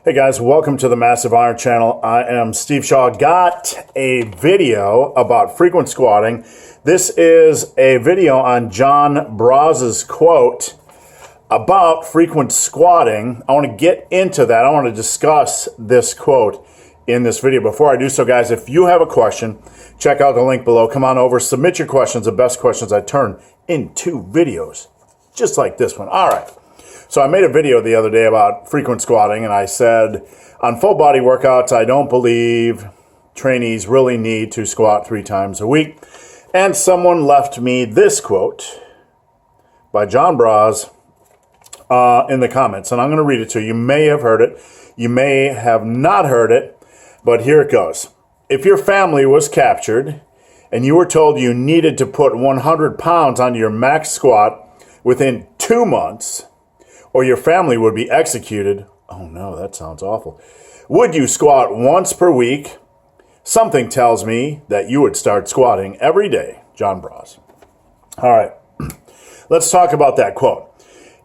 Hey guys, welcome to the Massive Iron Channel. I am Steve Shaw. Got a video about frequent squatting. This is a video on John Broz's quote about frequent squatting. I want to get into that. I want to discuss this quote in this video. Before I do so, guys, if you have a question, check out the link below. Come on over, submit your questions. The best questions I turn into videos, just like this one. All right. So I made a video the other day about frequent squatting, and I said, on full body workouts, I don't believe trainees really need to squat 3 times a week. And someone left me this quote by John Broz in the comments, and I'm going to read it to you. You may have heard it. You may have not heard it, but here it goes. If your family was captured and you were told you needed to put 100 pounds on your max squat within 2 months, or your family would be executed, oh no, that sounds awful, would you squat once per week? Something tells me that you would start squatting every day. John Broz. All right, let's talk about that quote.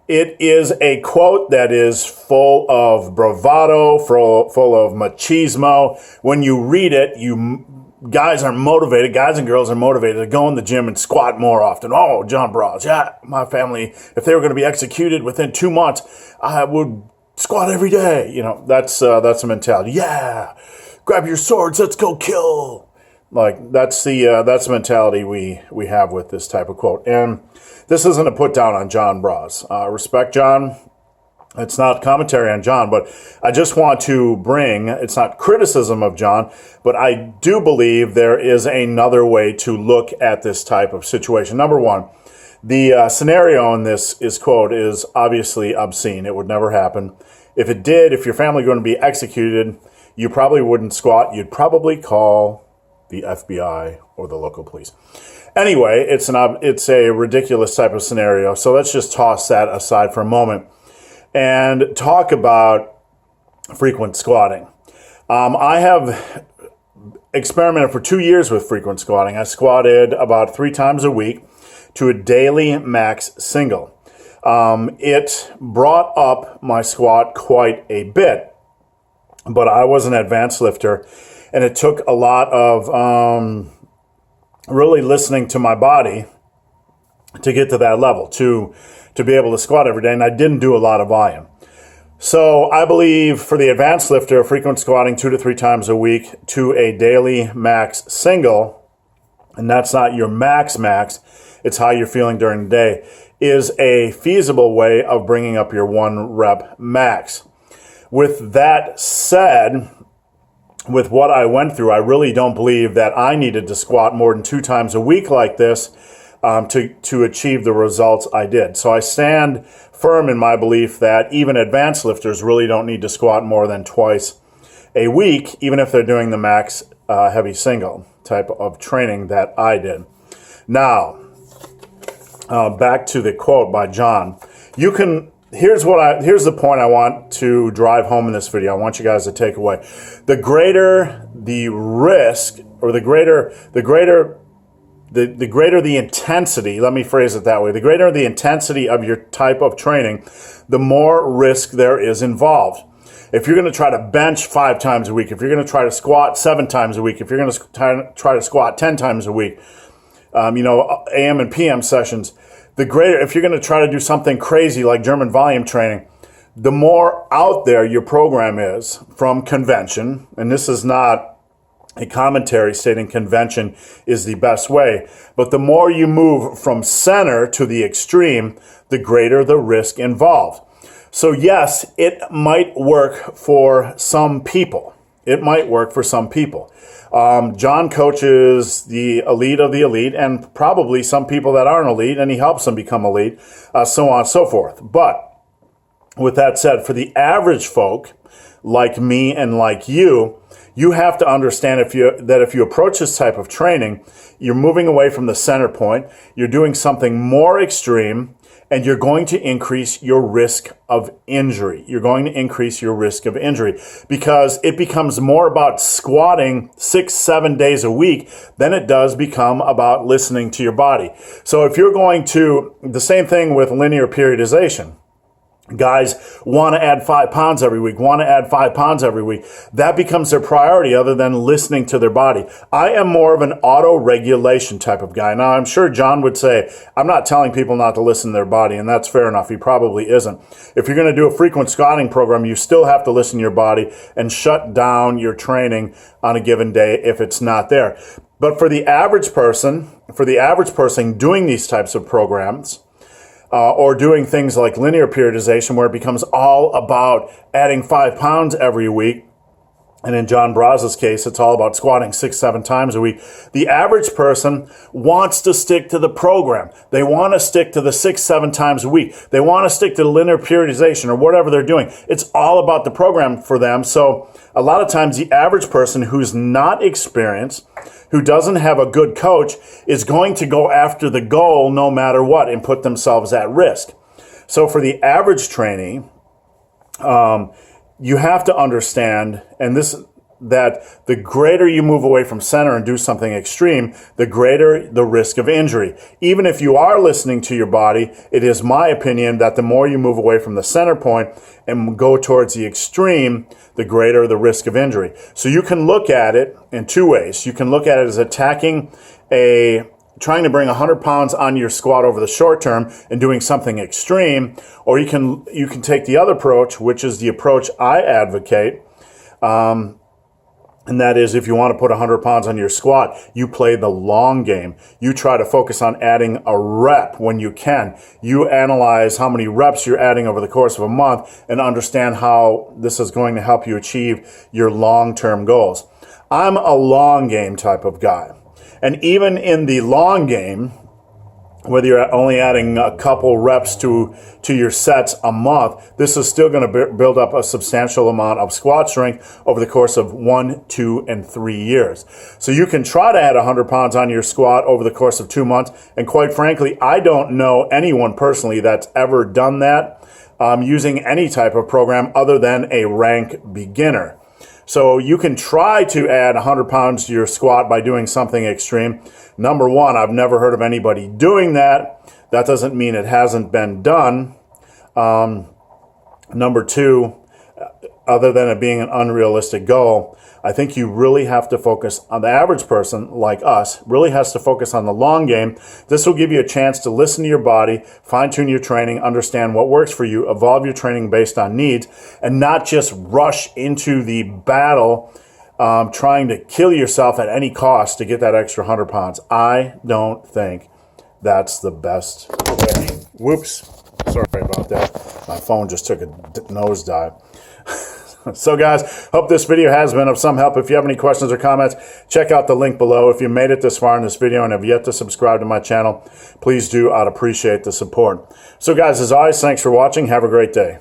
It is a quote that is full of bravado, full of machismo. When you read it, guys are motivated, guys and girls are motivated to go in the gym and squat more often. Oh, John Broz, yeah, my family, if they were going to be executed within 2 months, I would squat every day. You know, that's the mentality. Yeah, grab your swords, let's go kill. Like, that's the mentality we have with this type of quote. And this isn't a put down on John Broz. Respect John. It's not commentary on John, but I just want to bring, it's not criticism of John, but I do believe there is another way to look at this type of situation. Number one, the scenario in this quote is obviously obscene. It would never happen. If it did, if your family were going to be executed, you probably wouldn't squat. You'd probably call the FBI or the local police. Anyway, it's a ridiculous type of scenario, so let's just toss that aside for a moment and talk about frequent squatting. I have experimented for 2 years with frequent squatting. I squatted about 3 times a week to a daily max single. It brought up my squat quite a bit, but I was an advanced lifter, and it took a lot of really listening to my body to get to that level, to be able to squat every day, and I didn't do a lot of volume. So I believe for the advanced lifter, frequent squatting 2 to 3 times a week to a daily max single, and that's not your max, it's how you're feeling during the day, is a feasible way of bringing up your 1 rep max. With that said, with what I went through, I really don't believe that I needed to squat more than 2 times a week like this to achieve the results I did. So I stand firm in my belief that even advanced lifters really don't need to squat more than twice a week, even if they're doing the max heavy single type of training that I did. Now, back to the quote by John. Here's the point I want to drive home in this video. I want you guys to take away. The greater the risk, or the greater the intensity, let me phrase it that way, the greater the intensity of your type of training, the more risk there is involved. If you're going to try to bench 5 times a week, if you're going to try to squat 7 times a week, if you're going to try to squat 10 times a week, AM and PM sessions, if you're going to try to do something crazy like German volume training, the more out there your program is from convention, and this is not a commentary stating convention is the best way, but the more you move from center to the extreme, the greater the risk involved. So yes, it might work for some people. It might work for some people. John coaches the elite of the elite, and probably some people that aren't elite, and he helps them become elite, so on and so forth. But with that said, for the average folk like me and like you have to understand that if you approach this type of training, you're moving away from the center point, you're doing something more extreme, and you're going to increase your risk of injury. You're going to increase your risk of injury because it becomes more about squatting 6-7 days a week than it does become about listening to your body. So if you're going to, the same thing with linear periodization. Guys want to add 5 pounds every week, want to add 5 pounds every week. That becomes their priority other than listening to their body. I am more of an auto-regulation type of guy. Now, I'm sure John would say, I'm not telling people not to listen to their body, and that's fair enough. He probably isn't. If you're going to do a frequent squatting program, you still have to listen to your body and shut down your training on a given day if it's not there. But for the average person doing these types of programs, or doing things like linear periodization where it becomes all about adding 5 pounds every week, and in John Broz's case, it's all about squatting 6-7 times a week. The average person wants to stick to the program. They want to stick to the 6-7 times a week. They want to stick to the linear periodization or whatever they're doing. It's all about the program for them. So a lot of times the average person who's not experienced, who doesn't have a good coach, is going to go after the goal no matter what and put themselves at risk. So for the average trainee, you have to understand, that the greater you move away from center and do something extreme, the greater the risk of injury. Even if you are listening to your body, it is my opinion that the more you move away from the center point and go towards the extreme, the greater the risk of injury. So you can look at it in two ways. You can look at it as trying to bring 100 pounds on your squat over the short term and doing something extreme, or you can take the other approach, which is the approach I advocate, and that is if you want to put 100 pounds on your squat, you play the long game. You try to focus on adding a rep when you can. You analyze how many reps you're adding over the course of a month and understand how this is going to help you achieve your long-term goals. I'm a long game type of guy. And even in the long game, whether you're only adding a couple reps to your sets a month, this is still going to build up a substantial amount of squat strength over the course of 1, 2, and 3 years. So you can try to add 100 pounds on your squat over the course of 2 months. And quite frankly, I don't know anyone personally that's ever done that using any type of program other than a rank beginner. So you can try to add 100 pounds to your squat by doing something extreme. Number one, I've never heard of anybody doing that. That doesn't mean it hasn't been done. Number two, other than it being an unrealistic goal, I think you really have to focus on the average person like us, really has to focus on the long game. This will give you a chance to listen to your body, fine-tune your training, understand what works for you, evolve your training based on needs, and not just rush into the battle trying to kill yourself at any cost to get that extra 100 pounds. I don't think that's the best way. Whoops. Sorry about that. My phone just took a nosedive. So guys, hope this video has been of some help. If you have any questions or comments, check out the link below. If you made it this far in this video and have yet to subscribe to my channel, please do. I'd appreciate the support. So guys, as always, thanks for watching. Have a great day.